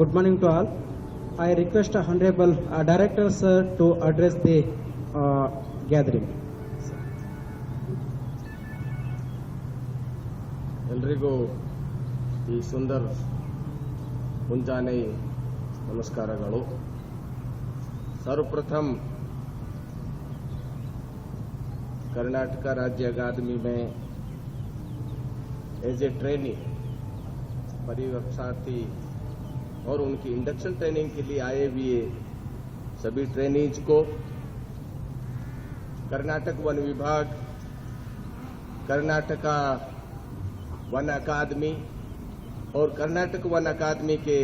good morning to all. I request Honorable Director Sir to address the gathering. ಎಲ್ರಿಗೂ ಈ ಸುಂದರ ಮುಂಜಾನೆ ನಮಸ್ಕಾರಗಳು. सर्वप्रथम कर्नाटक राज्य अकादमी में एज ए ट्रेनी परिवीक्षार्थी और उनकी इंडक्शन ट्रेनिंग के लिए आए हुए सभी ट्रेनीज को कर्नाटक वन विभाग, कर्नाटका वन अकादमी और कर्नाटक वन अकादमी के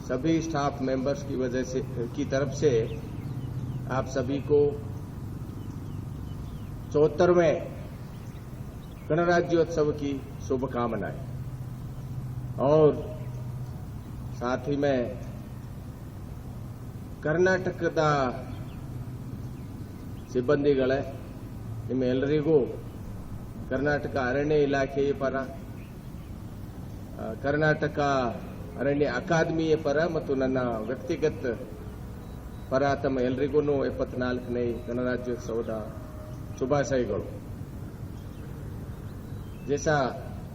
सभी स्टाफ मेंबर्स की तरफ से आप सभी को 74वें गणराज्योत्सव की शुभकामनाएं और साथ ही में कर्नाटकದ ಸಿಬ್ಬಂದಿಗಳೇ ನಿಮ್ಮೆಲ್ಲರಿಗೂ ಕರ್ನಾಟಕ ಅರಣ್ಯ ಇಲಾಖೆಯ ಪರ, ಕರ್ನಾಟಕ ಅರಣ್ಯ ಅಕಾದಮಿಯ ಪರ ಮತ್ತು ನನ್ನ ವ್ಯಕ್ತಿಗತ ಪರ ತಮ್ಮ ಎಲ್ಲರಿಗೂ 74ನೇ ಗಣರಾಜ್ಯೋತ್ಸವದ शुभाशयಗಳು. जैसा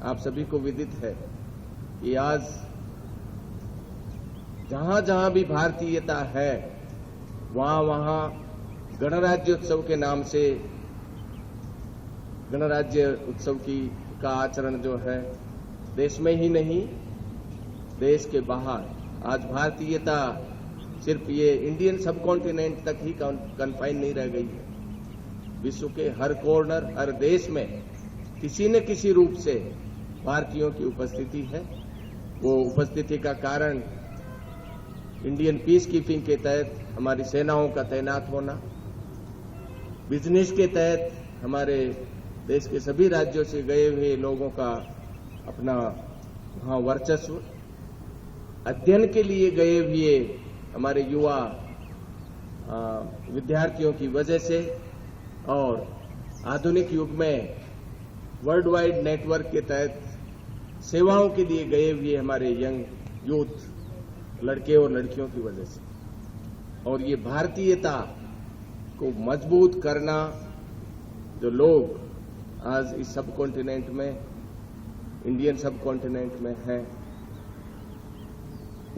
आप सभी को विदित है कि आज जहां जहां भी भारतीयता है वहां वहां गणराज्योत्सव के नाम से गणराज्य उत्सव का आचरण जो है देश में ही नहीं देश के बाहर आज भारतीयता सिर्फ ये इंडियन सब कॉन्टिनेंट तक ही कन्फाइन नहीं रह गई है. विश्व के हर कॉर्नर, हर देश में किसी न किसी रूप से भारतीयों की उपस्थिति है. वो उपस्थिति का कारण इंडियन पीस कीपिंग के तहत हमारी सेनाओं का तैनात होना, बिजनेस के तहत हमारे देश के सभी राज्यों से गए हुए लोगों का अपना वहां वर्चस्व, अध्ययन के लिए गए हुए हमारे युवा विद्यार्थियों की वजह से और आधुनिक युग में वर्ल्ड वाइड नेटवर्क के तहत सेवाओं के लिए गए हुए हमारे यंग यूथ लड़के और लड़कियों की वजह से. और ये भारतीयता को मजबूत करना जो लोग आज इस सब कॉन्टिनेंट में, इंडियन सब कॉन्टिनेंट में हैं,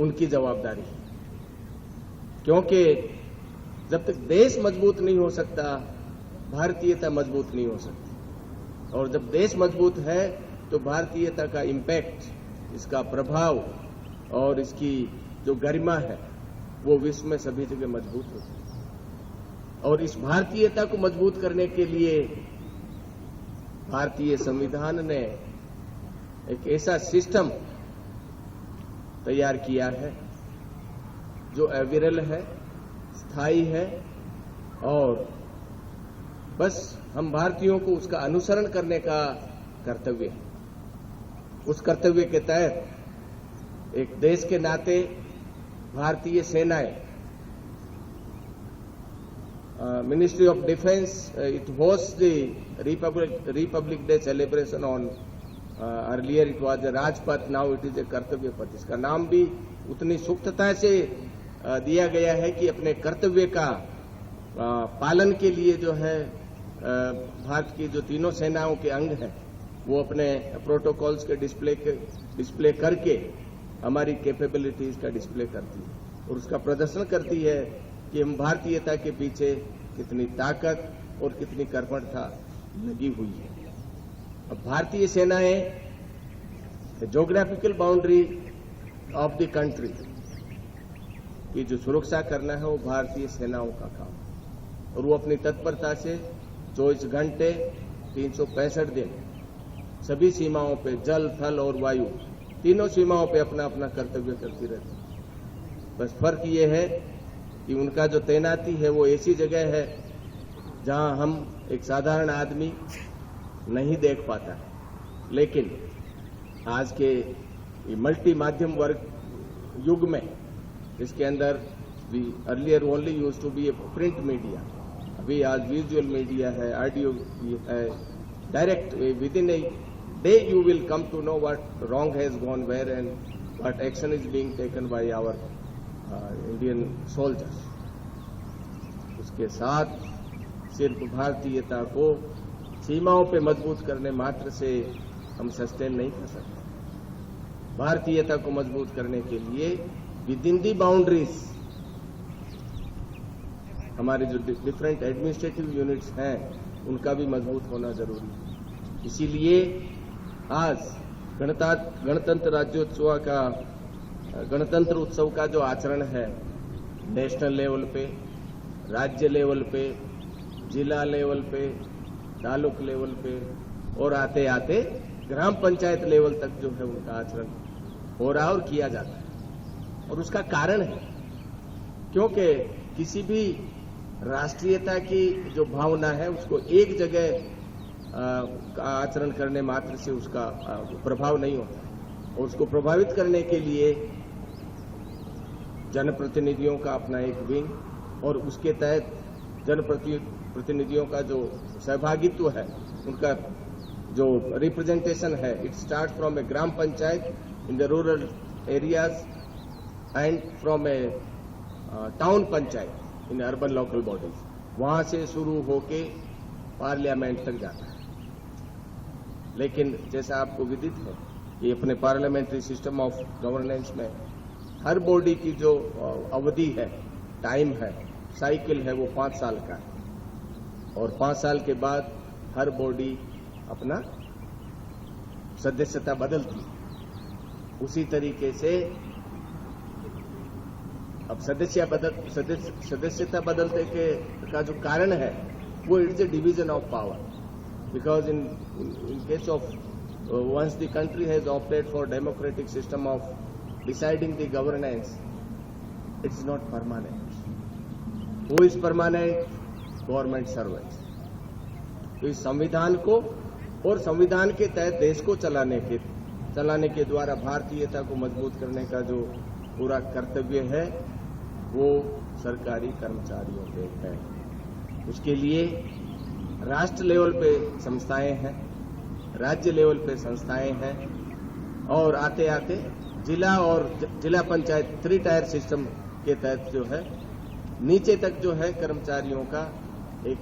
उनकी जवाबदारी है. क्योंकि जब तक देश मजबूत नहीं हो सकता भारतीयता मजबूत नहीं हो सकती. और जब देश मजबूत है तो भारतीयता का इम्पैक्ट, इसका प्रभाव और इसकी जो गरिमा है वो विश्व में सभी जगह मजबूत होती है. और इस भारतीयता को मजबूत करने के लिए भारतीय संविधान ने एक ऐसा सिस्टम तैयार किया है जो अविरल है, स्थायी है और बस हम भारतीयों को उसका अनुसरण करने का कर्तव्य है. उस कर्तव्य के तहत एक देश के नाते भारतीय सेनाएं, ministry of defence, it host the Republic day celebration on earlier it was Rajpath, now it is a कर्तव्य पथ. इसका नाम भी उतनी सूक्ष्मता से दिया गया है कि अपने कर्तव्य का पालन के लिए जो है भारत की जो तीनों सेनाओं के अंग हैं वो अपने प्रोटोकॉल्स के डिस्प्ले करके हमारी कैपेबिलिटीज का डिस्प्ले करती है और उसका प्रदर्शन करती है कि हम भारतीयता के पीछे कितनी ताकत और कितनी कर्मठता लगी हुई है. अब भारतीय सेनाएं geographical boundary of the country की जो सुरक्षा करना है वो भारतीय सेनाओं का काम है और वो अपनी तत्परता से 24 घंटे 365 दिन सभी सीमाओं पे, जल, थल और वायु, तीनों सीमाओं पे अपना अपना कर्तव्य करती रहती है. बस फर्क ये है कि उनका जो तैनाती है वो ऐसी जगह है जहां हम एक साधारण आदमी नहीं देख पाता है. लेकिन आज के मल्टी माध्यम वर्ग युग में इसके अंदर earlier only use to be a print media, अभी आज विजुअल मीडिया है, ऑडियो है, direct within a day you will come to know what wrong has gone where and but action is being taken by our Indian soldiers. उसके साथ सिर्फ भारतीयता को सीमाओं पे मजबूत करने मात्र से हम सस्टेन नहीं कर सकते। भारतीयता को मजबूत करने के लिए विद इन दी बाउंड्रीज हमारे जो डिफरेंट एडमिनिस्ट्रेटिव यूनिट्स हैं उनका भी मजबूत होना जरूरी है। इसीलिए आज गणतंत्र उत्सव का जो आचरण है नेशनल लेवल पे, राज्य लेवल पे, जिला लेवल पे, तालुक लेवल पे और आते आते ग्राम पंचायत लेवल तक जो है उनका आचरण हो रहा और किया जाता है। और उसका कारण है क्योंकि किसी भी राष्ट्रीयता की जो भावना है उसको एक जगह आचरण करने मात्र से उसका प्रभाव नहीं होता और उसको प्रभावित करने के लिए जनप्रतिनिधियों का अपना एक विंग और उसके तहत जनप्रतिनिधियों का जो सहभागित्व है, उनका जो रिप्रेजेंटेशन है, it start from A gram panchayat in the rural areas and from A town panchayat in urban local bodies, वहां से शुरू होके पार्लियामेंट तक जाता है। लेकिन जैसा आपको विदित है कि अपने पार्लियामेंट्री सिस्टम ऑफ गवर्नेंस में हर बॉडी की जो अवधि है, टाइम है, साइकिल है, वो 5 साल का है और 5 साल के बाद हर बॉडी अपना सदस्यता बदलती है। उसी तरीके से अब सदस्यता बदलते का जो कारण है वो it's a division of power, because in case of once the country has opted for democratic system of deciding the governance, it's not permanent. Who is permanent? Government servants. तो इस संविधान को और संविधान के तहत देश को चलाने के द्वारा भारतीयता को मजबूत करने का जो पूरा कर्तव्य है वो सरकारी कर्मचारियों पे है। उसके लिए राष्ट्र लेवल पे संस्थाएं हैं, राज्य लेवल पे संस्थाएं हैं और आते आते जिला और जिला पंचायत 3 टायर सिस्टम के तहत जो है नीचे तक जो है कर्मचारियों का एक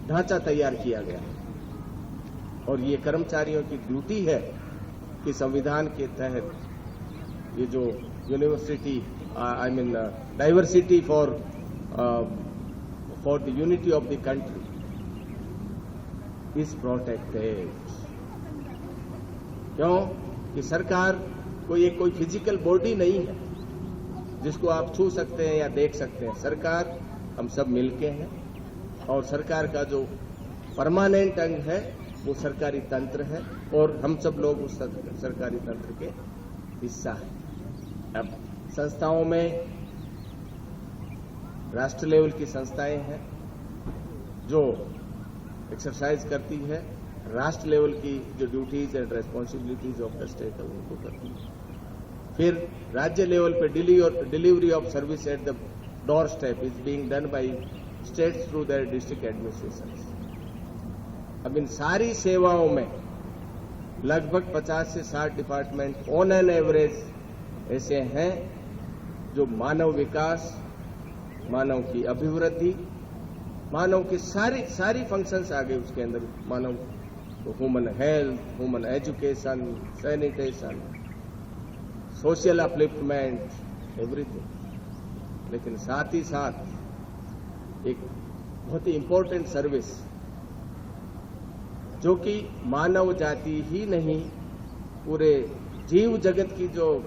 ढांचा तैयार किया गया है। और ये कर्मचारियों की ड्यूटी है कि संविधान के तहत ये जो university diversity for the unity of the country is protected. क्यों? कि सरकार कोई फिजिकल बॉडी नहीं है जिसको आप छू सकते हैं या देख सकते हैं। सरकार हम सब मिलके हैं और सरकार का जो परमानेंट अंग है वो सरकारी तंत्र है और हम सब लोग उस सरकारी तंत्र के हिस्सा हैं। अब संस्थाओं में राष्ट्र लेवल की संस्थाएं हैं जो एक्सरसाइज करती है राष्ट्र लेवल की जो duties and responsibilities of the state है उनको करती है। फिर राज्य लेवल पे delivery of service at the door step is being done by states through their district administrations. अब इन सारी सेवाओं में लगभग 50 से 60 डिपार्टमेंट ऑन एन एवरेज ऐसे हैं जो मानव विकास, मानव की अभिवृद्धि, मानव की सारी फंक्शंस आ गए उसके अंदर। मानव human health, human education, sanitation, social upliftment, everything. लेकिन साथ ही साथ एक बहुत ही इंपॉर्टेंट सर्विस जो कि मानव जाति ही नहीं पूरे जीव जगत की जो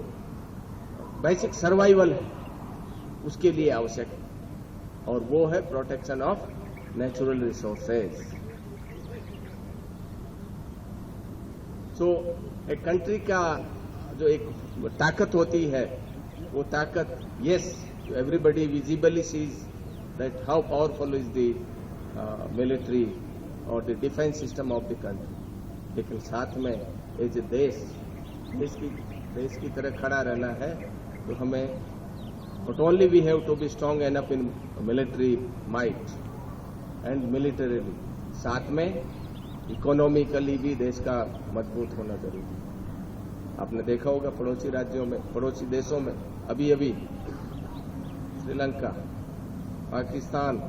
बेसिक सर्वाइवल है उसके लिए आवश्यक है और वो है प्रोटेक्शन ऑफ नेचुरल रिसोर्सेज। सो एक कंट्री का जो एक ताकत होती है वो ताकत, yes, everybody visibly sees that how powerful is the military और the defence system of the country. लेकिन साथ में एज ए देश की तरह खड़ा रहना है तो हमें not only we have to be strong enough in military might and militarily, साथ में इकोनॉमिकली भी देश का मजबूत होना जरूरी है। आपने देखा होगा पड़ोसी राज्यों में, पड़ोसी देशों में, अभी अभी Sri Lanka, Pakistan,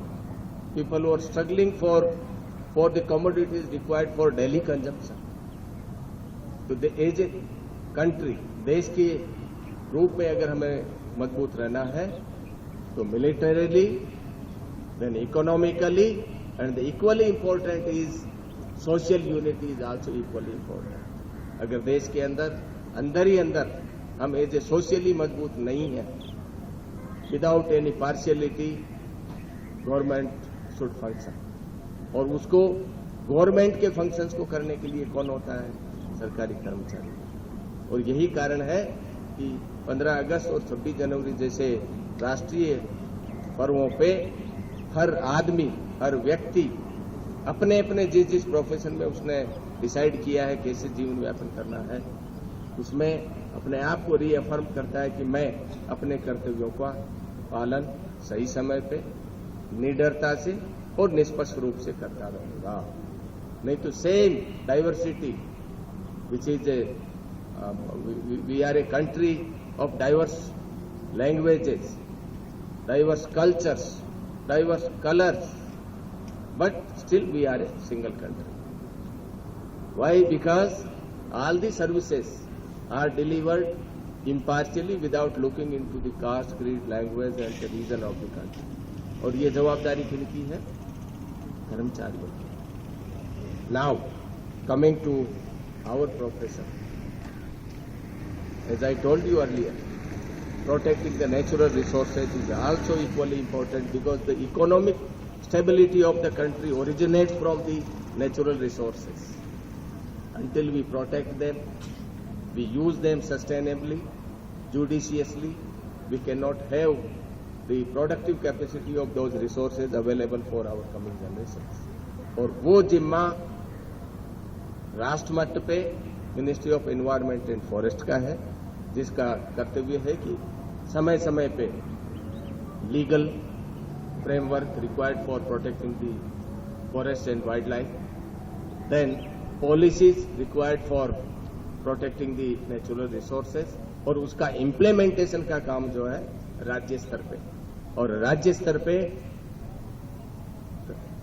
people who are struggling for the commodities required for daily consumption. तो एज ए कंट्री, देश के रूप में अगर हमें मजबूत रहना है तो militarily, then economically, and equally important is social unity is also equally important. अगर देश के अंदर ही अंदर हम एज ए सोशली मजबूत नहीं है, without any partiality, government should function. और उसको गवर्नमेंट के फंक्शंस को करने के लिए कौन होता है? सरकारी कर्मचारी. और यही कारण है कि 15 अगस्त और 26 जनवरी जैसे राष्ट्रीय पर्वों पे हर आदमी, हर व्यक्ति अपने अपने जिस प्रोफेशन में उसने डिसाइड किया है कैसे जीवन यापन करना है, उसमें अपने आप को रीअफर्म करता है कि मैं अपने कर्तव्यों का पालन सही समय पे, निडरता से और निष्पक्ष रूप से करता रहूंगा. नहीं तो same diversity which is we are a country of diverse languages, diverse cultures, diverse colors, but still we are a single country. Why? Because all the services are delivered impartially without looking into the caste, creed, language and the region of the country. और ये जवाबदारी किनकी है? कर्मचारियों की. Now, coming to our profession. As I told you earlier, protecting the natural resources is also equally important because the economic stability of the country originates from the natural resources. Until we protect them, we use them sustainably, judiciously, we cannot have the productive capacity of those resources available for our coming generations. और वो जिम्मा राष्ट्र मट्ट पे ministry of environment and forest का है, जिसका कर्तव्य है कि समय समय पे legal framework required for protecting the forest and wildlife, then policies required for protecting the natural resources, और उसका इम्प्लीमेंटेशन का काम जो है राज्य स्तर पे, और राज्य स्तर पे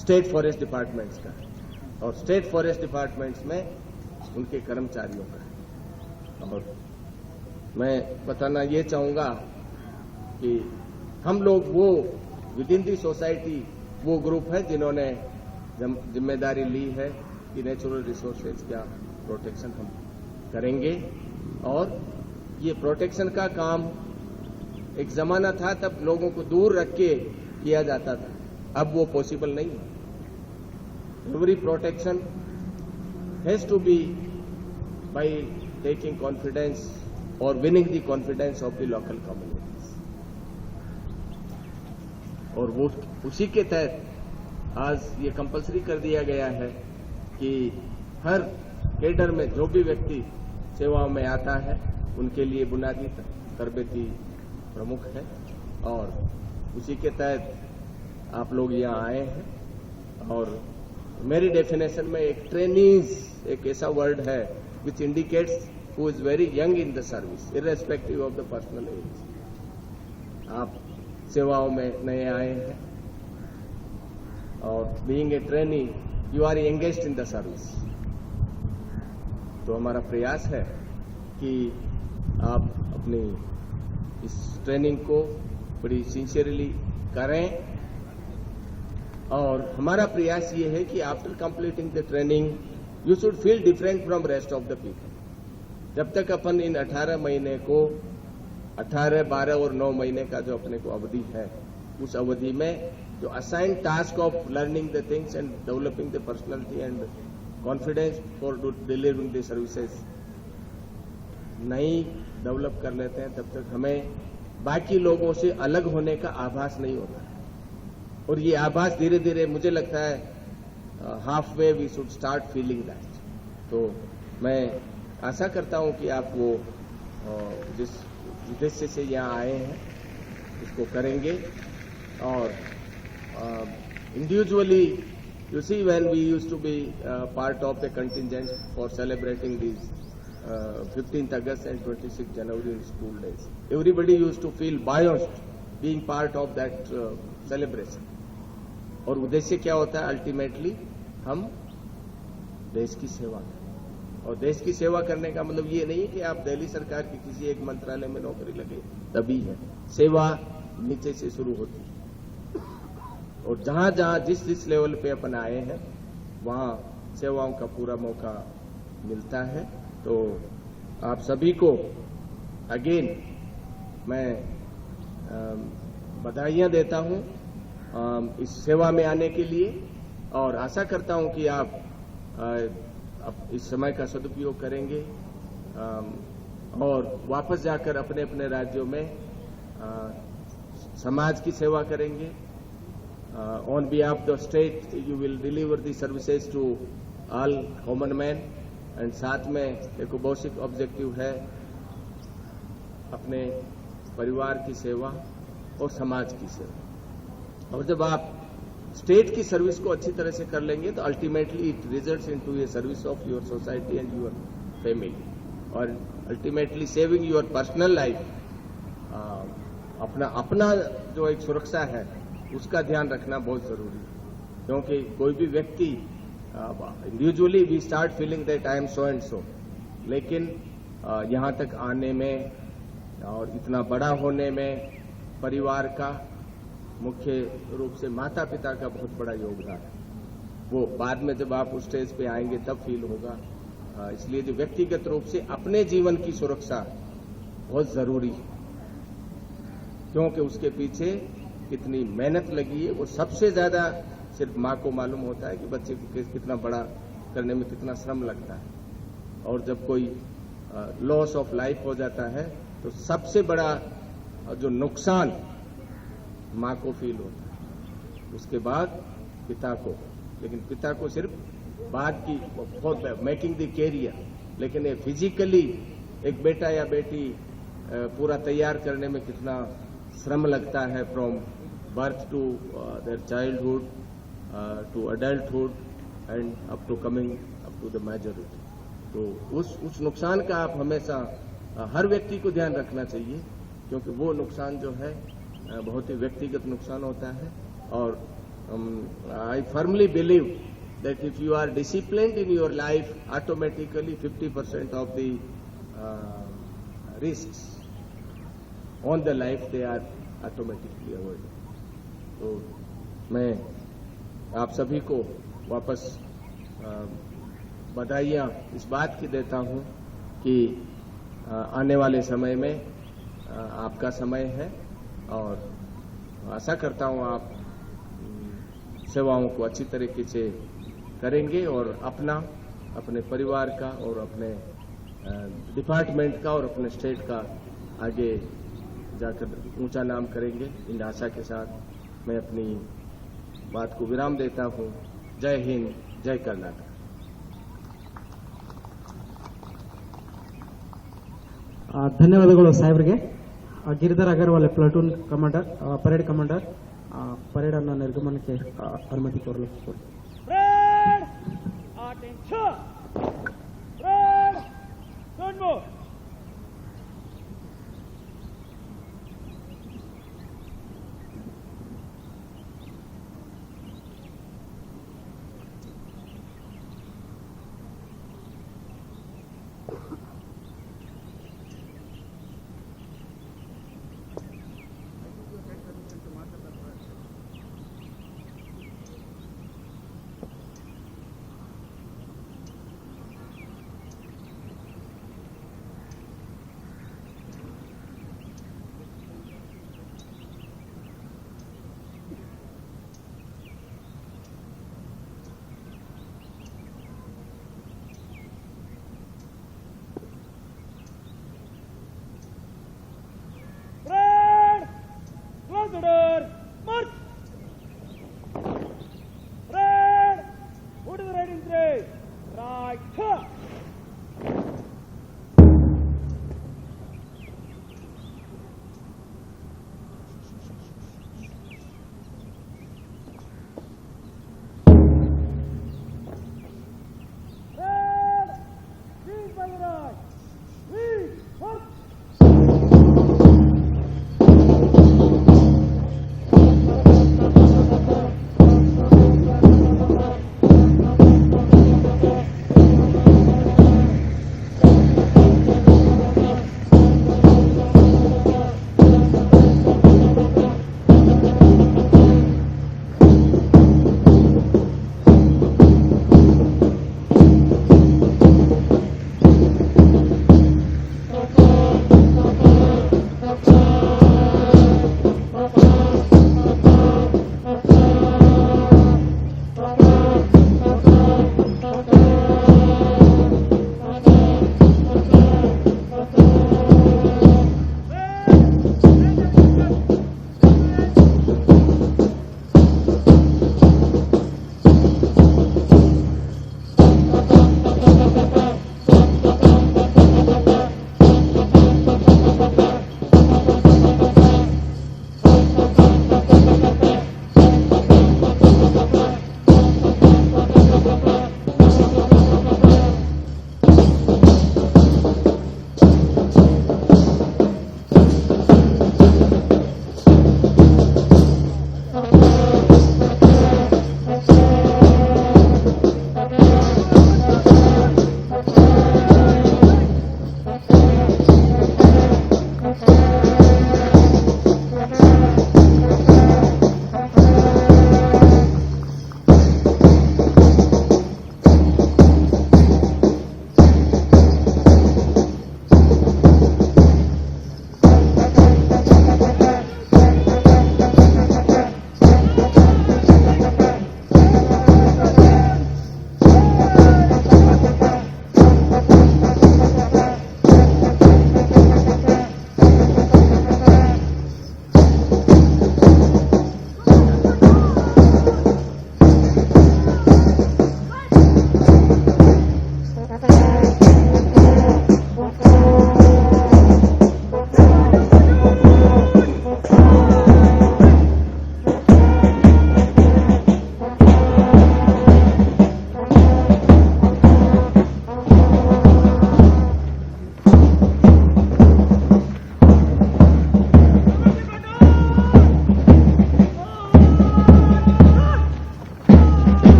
स्टेट फॉरेस्ट डिपार्टमेंट्स का, और स्टेट फॉरेस्ट डिपार्टमेंट्स में उनके कर्मचारियों का. और मैं बताना ये चाहूंगा कि हम लोग वो विद इन दी सोसाइटी वो ग्रुप है जिन्होंने जिम्मेदारी ली है कि नेचुरल रिसोर्सेज का प्रोटेक्शन हम करेंगे. और ये प्रोटेक्शन का काम एक जमाना था तब लोगों को दूर रख के किया जाता था, अब वो पॉसिबल नहीं है. Every protection has to be by taking confidence or winning the confidence of the local communities. और वो उसी के तहत आज ये कंपलसरी कर दिया गया है कि हर कैडर में जो भी व्यक्ति सेवाओं में आता है उनके लिए बुनियादी तरबेती प्रमुख है. और उसी के तहत आप लोग यहाँ आए हैं. और मेरी डेफिनेशन में एक ट्रेनीज एक ऐसा वर्ड है which indicates who is very young in the service irrespective of the personal age. आप सेवाओं में नए आए हैं और being a trainee you are engaged in the service. तो हमारा प्रयास है कि आप अपनी इस ट्रेनिंग को बड़ी सिंसियरली करें. और हमारा प्रयास ये है कि after completing the training you should feel different from rest of the people. जब तक अपन इन 18 महीने को 18, 12 और 9 महीने का जो अपने को अवधि है, उस अवधि में जो assign task of learning the things and developing the personality and confidence for delivering the services नहीं डेवलप कर लेते हैं, तब तक हमें बाकी लोगों से अलग होने का आभास नहीं होता. और ये आभास धीरे धीरे मुझे लगता है halfway we should start feeling that. तो मैं आशा करता हूं कि आप वो जिस उद्देश्य से यहाँ आए हैं इसको करेंगे. और individually you see when we used to be part of the contingent for celebrating this 15th August and 26th January in school days. Everybody used to feel biased being part of that celebration. और उद्देश्य क्या होता है? Ultimately हम देश की सेवा करें। और देश की सेवा करने का मतलब ये नहीं कि आप दिल्ली सरकार की किसी एक मंत्रालय में नौकरी लगे तभी है। सेवा नीचे से शुरू होती है और जहां जहां जिस लेवल पे अपन आए हैं वहां सेवाओं का पूरा मौका मिलता है। तो आप सभी को अगेन मैं बधाइयां देता हूं इस सेवा में आने के लिए और आशा करता हूं कि आप इस समय का सदुपयोग करेंगे और वापस जाकर अपने अपने राज्यों में समाज की सेवा करेंगे। On behalf the state you will deliver the services to all common man and साथ में एक बेसिक ऑब्जेक्टिव है अपने परिवार की सेवा और समाज की सेवा। और जब आप स्टेट की सर्विस को अच्छी तरह से कर लेंगे तो ultimately it results into a service of your society and your family और ultimately saving your personal life. अपना जो एक सुरक्षा है उसका ध्यान रखना बहुत जरूरी है क्योंकि कोई भी व्यक्ति individually we start feeling that I am so and so, लेकिन यहां तक आने में और इतना बड़ा होने में परिवार का मुख्य रूप से माता पिता का बहुत बड़ा योगदान है। वो बाद में जब आप उस स्टेज पे आएंगे तब फील होगा। इसलिए जो व्यक्तिगत रूप से अपने जीवन की सुरक्षा बहुत जरूरी है क्योंकि उसके पीछे कितनी मेहनत लगी है वो सबसे ज्यादा सिर्फ माँ को मालूम होता है कि बच्चे को कितना बड़ा करने में कितना श्रम लगता है। और जब कोई लॉस ऑफ लाइफ हो जाता है तो सबसे बड़ा जो नुकसान माँ को फील होता है, उसके बाद पिता को, लेकिन पिता को सिर्फ बाद की बहुत मेकिंग द कैरियर, लेकिन ये फिजिकली एक बेटा या बेटी पूरा तैयार करने में कितना श्रम लगता है from birth to their childhood to adulthood and up to coming up to the majority. तो उस नुकसान का आप हमेशा हर व्यक्ति को ध्यान रखना चाहिए क्योंकि वो नुकसान जो है बहुत ही व्यक्तिगत नुकसान होता है। और I firmly believe that if you are disciplined in your life automatically 50% of the risks on the life they are automatically avoided. तो मैं आप सभी को वापस बधाइयां इस बात की देता हूं कि आने वाले समय में आपका समय है और आशा करता हूं आप सेवाओं को अच्छी तरीके से करेंगे और अपने परिवार का और अपने डिपार्टमेंट का और अपने स्टेट का आगे जाकर ऊंचा नाम करेंगे। इन आशा के साथ मैं अपनी बात को विराम देता हूं। जय हिंद, जय कर्नाटक। ಧನ್ಯವಾದಗಳು ಸಾಹೇಬ್ರಿಗೆ। Giridhar Agarwal platoon commander, parade commander, parade ಅನ್ನ ನಿರ್ಗಮನಕ್ಕೆ ಅನುಮತಿ ಕೋರಲು.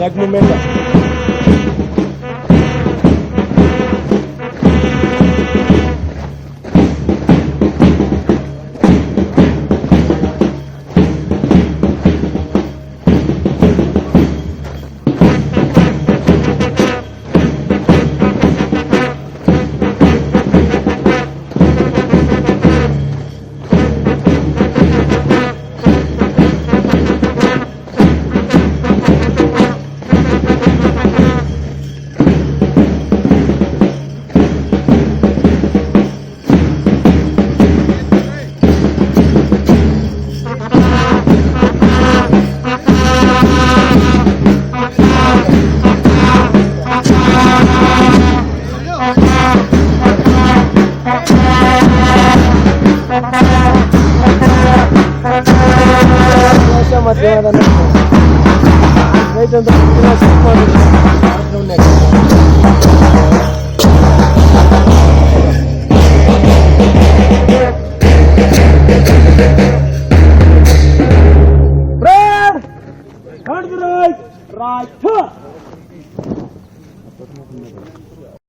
leg movement. ಮಧ್ಯಾಹ್ನದ